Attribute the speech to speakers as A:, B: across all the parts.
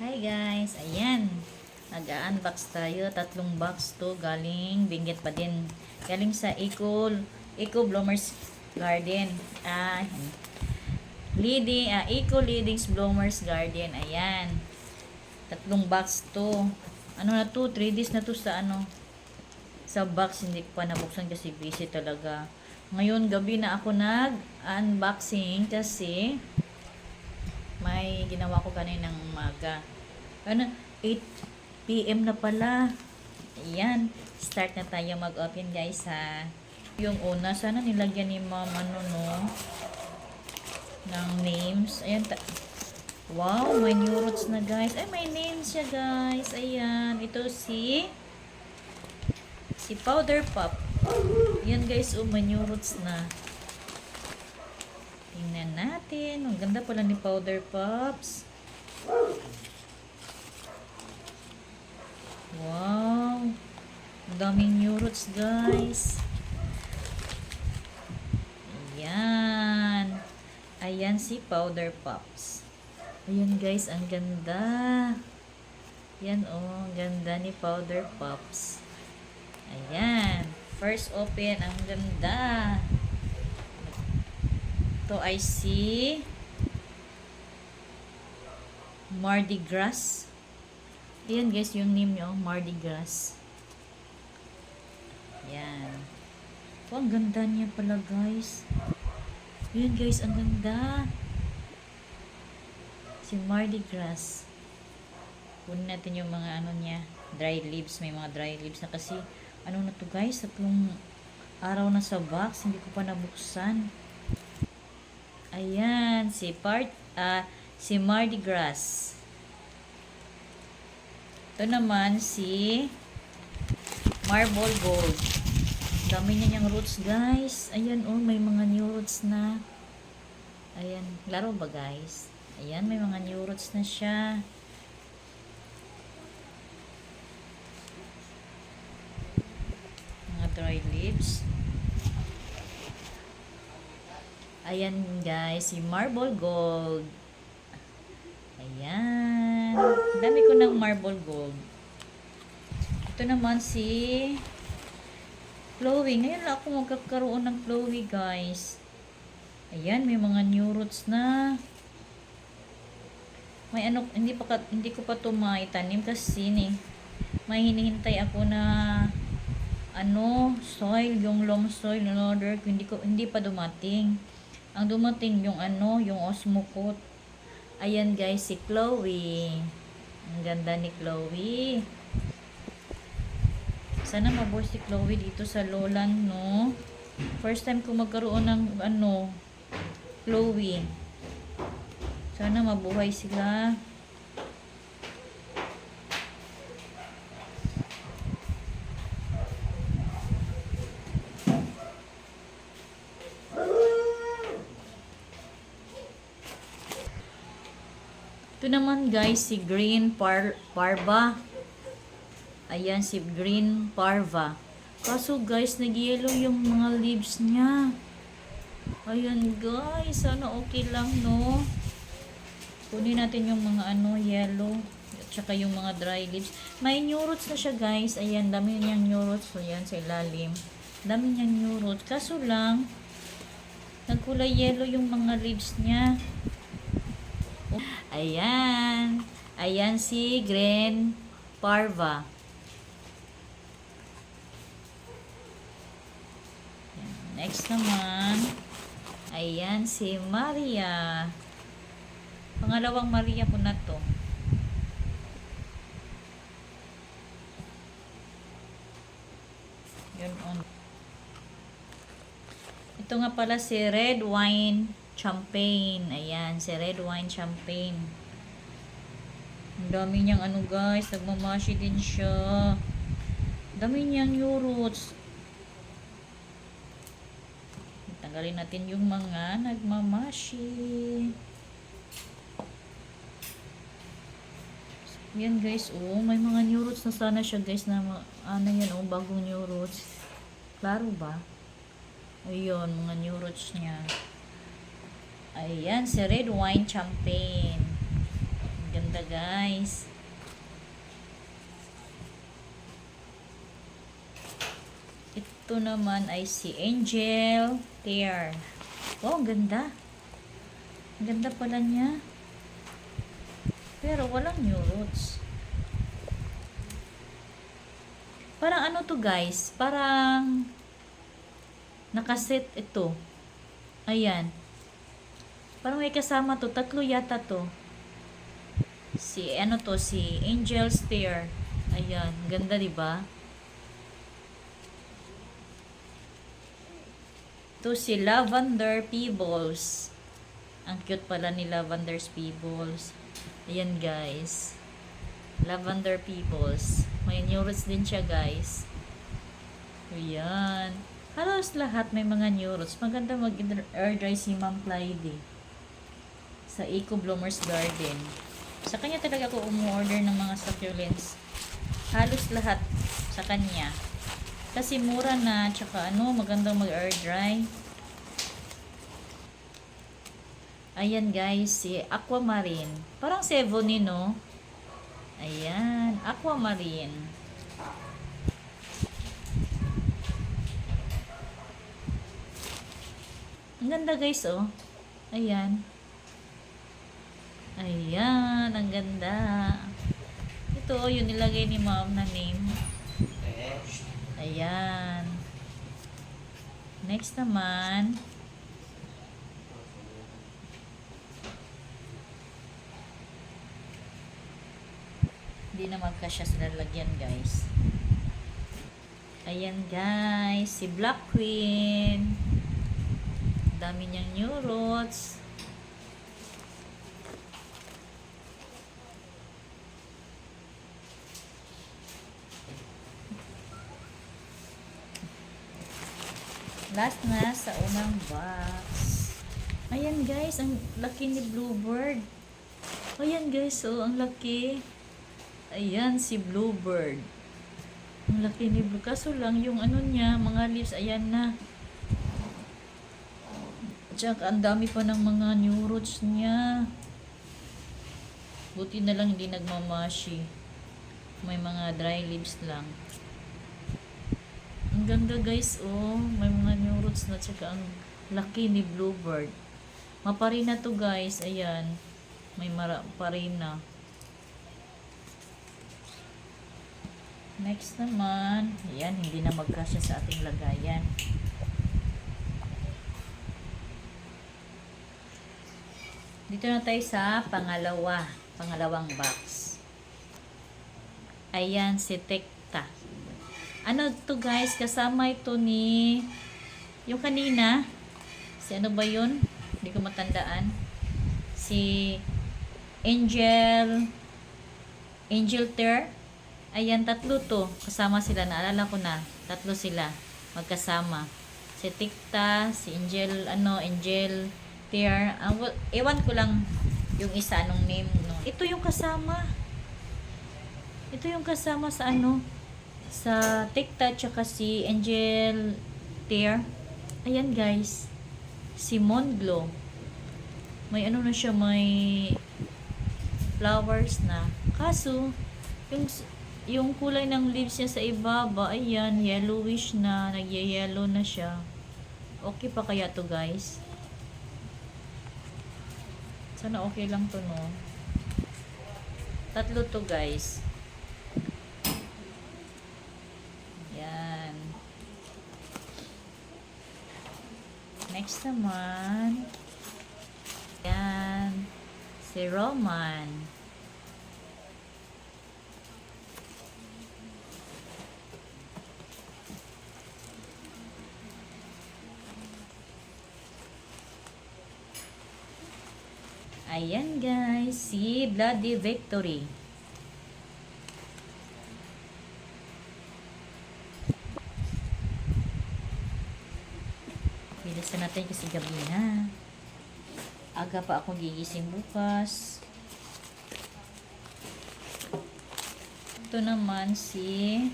A: Hi guys, ayan. Nag-unbox tayo. 3 box to. Galing, binggit pa din. Galing sa Eco Bloomers Garden. Eco Leadings Bloomers Garden. Ayan. 3 box to. Ano na to? 3 days na to sa sa box. Hindi ko pa nabuksan kasi busy talaga. Ngayon, gabi na ako nag-unboxing kasi may ginawa ko kaninang umaga. 8 PM na pala. Ayan. Start na tayo mag-open guys ha. Yung una, sana nilagyan ni ma'am ng names. Ayan. Wow, may new roots na guys. Ay, may names siya guys. Ayan. Ito si Powder Puff. Ayan guys, may new roots na. Tingnan natin. Ang ganda pala ni Powder Puffs. Wow. Ang daming new roots, guys. Ayan. Ayan si Powder Puffs. Ayan, guys. Ang ganda. Ayan, oh. Ang ganda ni Powder Puffs. Ayan. First open. Ang ganda. Ito ay si Mardi Gras. Ayan guys, yung name nyo, Mardi Gras. Ayan. Oh, ang ganda niya pala guys. Ayan guys, ang ganda. Si Mardi Gras. Kunin natin yung mga niya, dry leaves. May mga dry leaves na kasi, na to guys, 3 araw na sa box, hindi ko pa nabuksan. Ayan, si Mardi Gras. Ito naman si Marble Gold. Dami niya niyang roots guys. Ayan oh, may mga new roots na. Ayan, laro ba guys? Ayan, may mga new roots na siya. Mga dry leaves. Ayan guys, si Marble Gold. Ayan. Dami ko ng Marble Gold. Ito naman si Chloe. Ngayon lang ako magkakaroon ng Chloe guys. Ayan, may mga new roots na. May hindi ko pa ito maitanim kasi may hinihintay ako na soil, yung loam soil in order, hindi pa dumating. Ang dumating yung yung Osmocote. Ayan guys, si Chloe. Ang ganda ni Chloe. Sana mabuhay si Chloe dito sa Lowland, no? First time ko magkaroon ng Chloe. Sana mabuhay sila. Ito naman guys, si Green Parva. Ayan, si Green Parva. Kaso guys, nag-yellow yung mga leaves niya. Ayan guys, sana okay lang, no? Kunin natin yung mga yellow. At saka yung mga dry leaves. May new roots na siya guys. Ayan, dami niyang new roots. Ayan, sa ilalim. Dami niyang new roots. Kaso lang, nagkulay yellow yung mga leaves niya. Ayan. Ayan si Green Parva. Next naman, ayan si Maria. Pangalawang Maria ko na to. Yun on. Ito nga pala si Red Wine Champagne. Ayan, si Red Wine Champagne. Ang dami niyang guys, nagmamashi din siya. Dami niyang new roots. Tanggalin natin yung mga nagmamashi. Yan guys, oh, may mga new roots na sana siya guys na yan oh, bagong new roots. Klaro ba? Ayun, mga new roots niya. Ayan, si Red Wine Champagne. Ganda guys. Ito naman ay si Angel Tear. Wow, ang ganda. Ang ganda pala niya. Pero walang new roots. Parang ano to guys? Parang nakaset ito. Ayan. Parang may kasama to. 3 yata to. Si ano to? Si Angel Tear. Ayan. Ganda diba? Ito si Lavender Pebbles. Ang cute pala ni Lavender Pebbles. Ayan guys. Lavender Pebbles. May new roots din siya guys. Ayan. Halos lahat may mga new roots. Maganda mag-air dry si Ma'am Clyde. Sa Eco Bloomers Garden. Sa kanya talaga ako umorder ng mga succulents. Halos lahat sa kanya. Kasi mura na, tsaka magandang mag-air dry. Ayan guys, si Aquamarine. Parang Sevoni, no? Ayan, Aquamarine. Ang ganda guys, oh. Ayan. Ayan, ang ganda. Ito, yun nilagay ni ma'am na name. Ayan. Next naman. Hindi na magkasya sa lalagyan, guys. Ayan, guys. Si Black Queen. Dami niyang new roots. Last na sa unang box. Ayan guys, ang laki ni Bluebird. Ayan guys, oh, ang laki. Ayan si Bluebird. Ang laki ni Blue. Kaso lang yung ano niya, mga leaves, ayan na. Tsaka ang dami pa ng mga new roots niya. Buti na lang hindi nagmamashi. May mga dry leaves lang. Ang ganda guys, oh. May mga new roots na, tsaka ang laki ni Bluebird. Maparina to guys, ayan. May parina. Next naman, ayan, hindi na magkasya sa ating lagayan. Dito na tayo sa pangalawang box. Ayan, si Tekta. Ano to guys, kasama ito ni yung kanina, si ano ba yun? Hindi ko matandaan. Si Angel Tear. Ayan, 3 to. Kasama sila, naalala ko na. 3 sila magkasama. Si Tekta, si Angel Tear. Ewan ko lang yung isa anong name, no. Ito yung kasama. Ito yung kasama sa sa Tekta tsaka si Angel Tear. Ayan guys, si Mondglow. May na siya, may flowers na. Kaso yung kulay ng leaves niya sa ibaba, ayan, yellowish na, nagye-yellow na siya. Okay pa kaya to guys? Sana okay lang to, no? 3 to guys. Next naman, yan, si Roman. Ayan guys, si Bloody Victory. Bilisan natin kasi gabi na. Aga pa ako gigising bukas. Ito naman si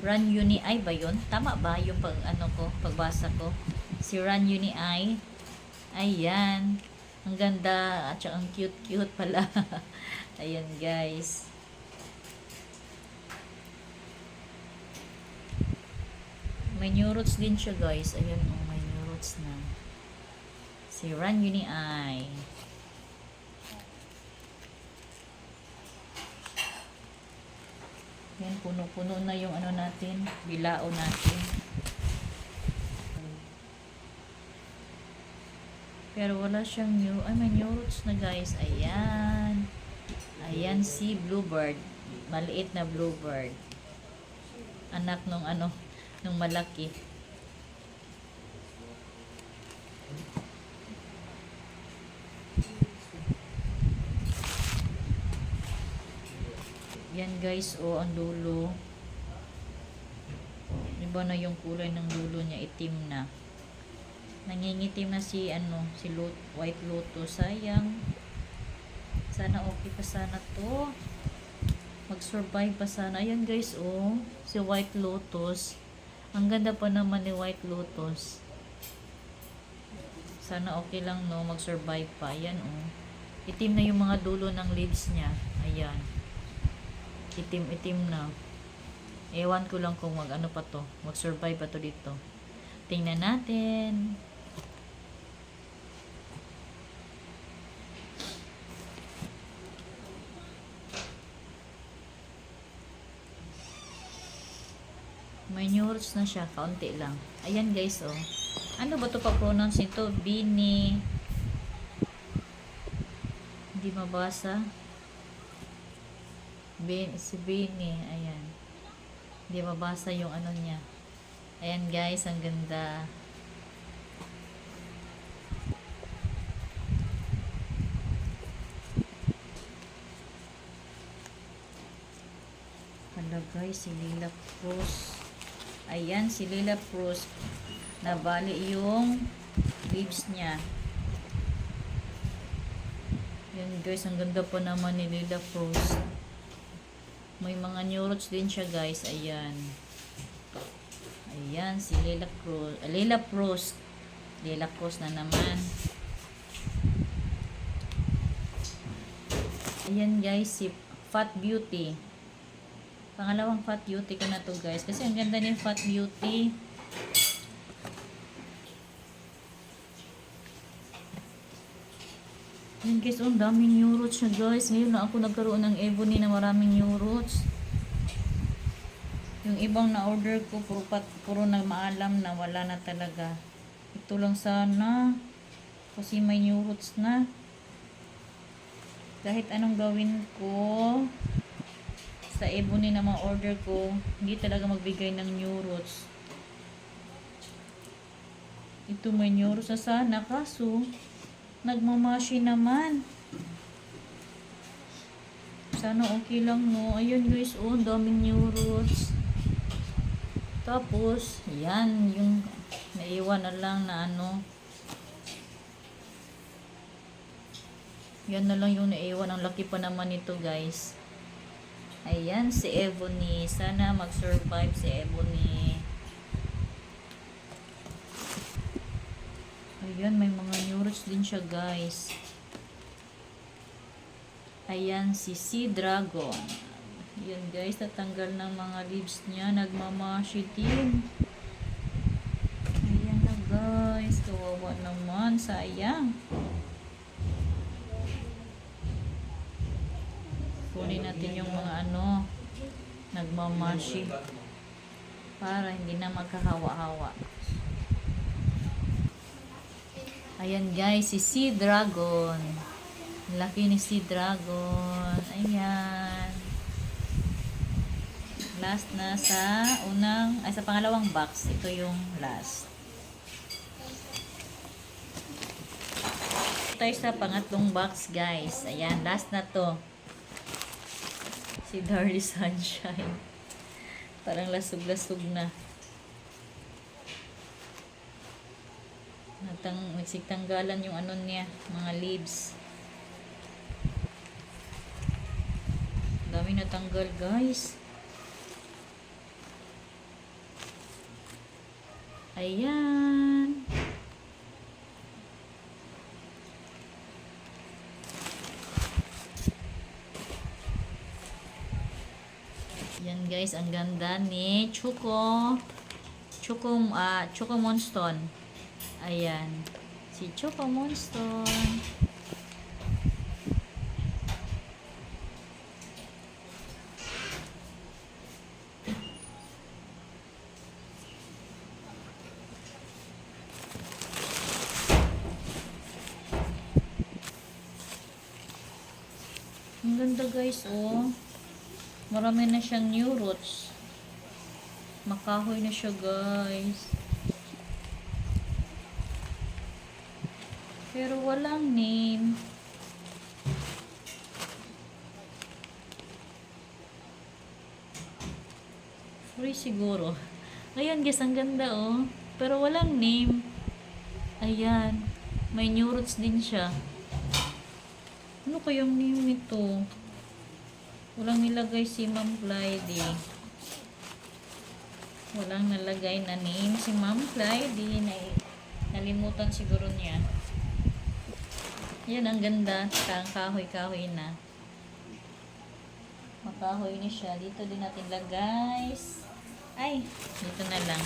A: Run Uni Eye ba yun? Tama ba yung pagbasa ko? Si Run Uni Eye. Ayan. Ang ganda at saka ang cute-cute pala. Ayan guys. May new roots din siya guys. Ayan oh, may new roots na. Si Run Uni Eye. Yan, puno-puno na yung ano natin, bilao natin. Pero wala siyang new, ay may new roots na guys. Ayan. Ayan si bluebird. Maliit na bluebird. Anak nung ano, nung malaki. Yan guys, oh, ang dulo. Iba na yung kulay ng dulo niya, itim na. Nangingitim na si ano, si white lotus. Sayang. Sana okay pa sana to. Mag-survive pa sana. Ayan guys, oh, si white lotus. Ang ganda pa naman ni white lotus. Sana okay lang no, mag-survive pa. Ayan oh. Itim na yung mga dulo ng leaves niya. Ayan. Itim-itim na. Ewan ko lang kung mag-ano pa to. Mag-survive pa to dito. Tingnan natin. May new roots na siya. Kaunti lang. Ayan guys oh. Ano ba to pa-pronounce nito? Bini. Hindi mabasa. Si Bini, ayan. Hindi mabasa yung ano niya. Ayan guys, ang ganda. Hala guys, si Lilac Rose. Ayan, si Lilac Rose. Nabali yung leaves niya. Ayan guys, ang ganda pa naman ni Lilac Rose. May mga new roots din siya guys. Ayan. Ayan si Lilac Rose. Lilac Rose. Lilac Rose na naman. Ayan guys si Fat Beauty. Pangalawang Fat Beauty ko na to guys. Kasi ang ganda ni Fat Beauty. Ayan guys, ang daming new roots siya guys. Ngayon na ako nagkaroon ng ebony na maraming new roots. Yung ibang na-order ko, puro na maalam na wala na talaga. Ito lang sana. Kasi may new roots na. Kahit anong gawin ko sa ebony na mga order ko, hindi talaga magbigay ng new roots. Ito may new roots na sana. Kaso, nagmamashi naman. Sana okay lang no. Ayun guys, oh, daming new roots. Tapos, yan, yung naiwan na lang na ano. Yan na lang yung naiwan. Ang laki pa naman ito guys. Ayan, si Ebony. Sana mag-survive si Ebony. Ayan, may mga new roots din siya guys. Ayan, si Sea Dragon. Ayan guys, tatanggal ng mga leaves niya. Nagmamashi din. Ayan na guys. Kawawa naman. Sayang. Kunin natin yung mga ano, nagmamashi. Para hindi na magkahawa-hawa. Ayan guys, si Sea Dragon. Laki ni Sea Dragon. Ayan. Last na sa sa pangalawang box. Ito yung last. Tayo sa pangatlong box guys. Ayan, last na to. Si Darly Sunshine. Parang lasog-lasog na. Nagsigtanggalan yung ano niya, mga leaves. Dami natanggal guys. Ayan. guys, ang ganda ni Choco Monston. Ayan. Si Choco Monston. Ang ganda guys, oh. Marami na siyang new roots. Makahoy na siya guys. Pero walang name. Free siguro. Ayan guys, ang ganda oh. Pero walang name. Ayan. May new roots din siya. Ano kayang name nito? Walang nilagay si Ma'am Clyde. Walang nalagay na name si Ma'am Clyde. Nalimutan siguro niya. Yan, ang ganda. Ang kahoy-kahoy na. Makahoy na siya. Dito din natin lagay. Ay, dito na lang.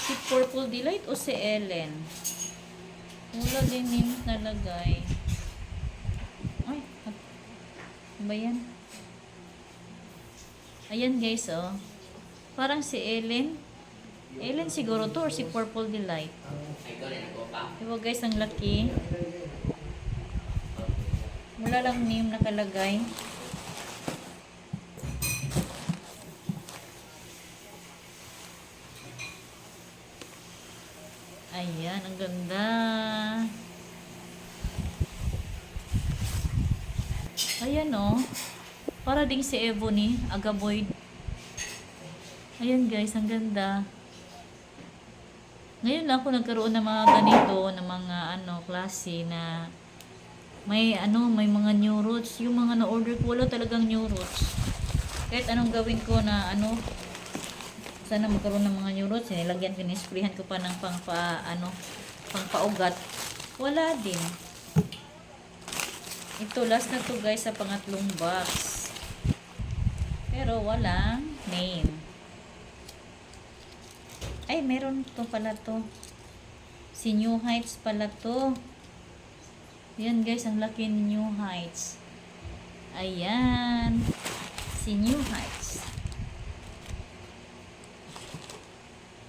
A: Si Purple Delight o si Ellen? Wala din names nalagay. Ay, ano ba yan? Ayan guys, oh. Parang si Ellen. Ellen siguro to or si Purple Delight. Diba guys, ang laki. Wala lang name nakalagay. Ayan, ang ganda. Ayan oh. Para ding si Ebony, Agaboyd. Ayan guys, ang ganda. Ngayon lang ako nagkaroon ng mga ganito, ng mga klase na may mga new roots. Yung mga na-order ko, wala talagang new roots. Kahit anong gawin ko na sana magkaroon ng mga new roots, nilagyan ko, nisprayan ko pa ng pangpaugat. Wala din. Ito, last na to guys sa pangatlong box. Pero walang name. Ay, meron to pala to. Si New Heights pala to. Yan guys, ang laki ni New Heights. Ayan. Si New Heights.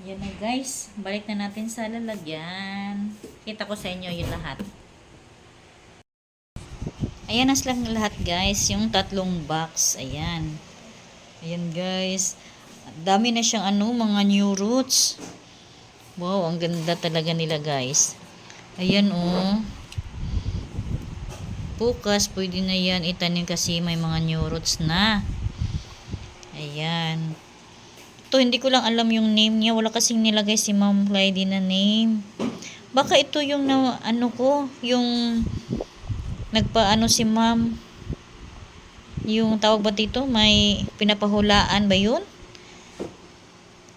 A: Yan na guys. Balik na natin sa lalagyan. Kita ko sa inyo yung lahat. Ayan na silang lahat guys. Yung tatlong box. Ayan. Ayan guys. Dami na siyang mga new roots. Wow, ang ganda talaga nila guys. Ayan oh. Bukas, pwede na yan itanim kasi may mga new roots na. Ayan. Ito, hindi ko lang alam yung name niya. Wala kasing nilagay si Ma'am Clyde na name. Baka ito yung yung nagpaano si Ma'am. Yung tawag ba dito? May pinapahulaan ba yun?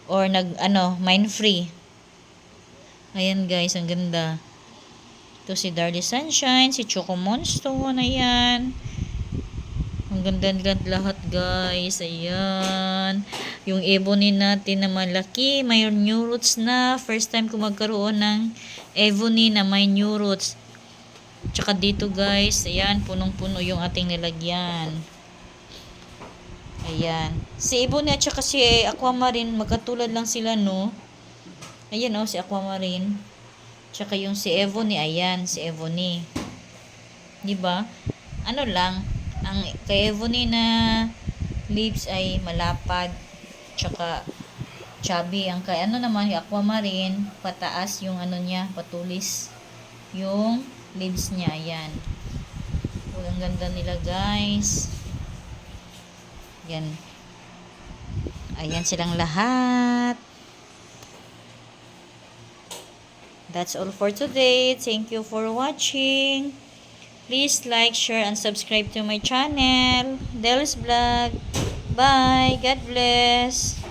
A: Or mine free. Ayan guys, ang ganda. Ito si Darly Sunshine, si Choco Monstone, ayan. Ang ganda nila lahat guys, ayan. Yung Ebony natin na malaki, may new roots na. First time ko magkaroon ng Ebony na may new roots. Tsaka dito guys, ayan, punong-puno yung ating nilagyan. Ayan. Si Ebony at saka si Aquamarine, magkatulad lang sila, no? Ayan, oh, si Aquamarine. Tsaka yung si Ebony, ayan, si Ebony. Diba? Lang, ang kay Ebony na leaves ay malapad. Tsaka chubby. Ang kay naman, yung Aquamarine, pataas yung niya, patulis. Yung leaves niya, ayan. Ang ganda nila, guys. Yan. Ayan silang lahat. That's all for today. Thank you for watching. Please like, share, and subscribe to my channel, Del's Vlog. Bye. God bless.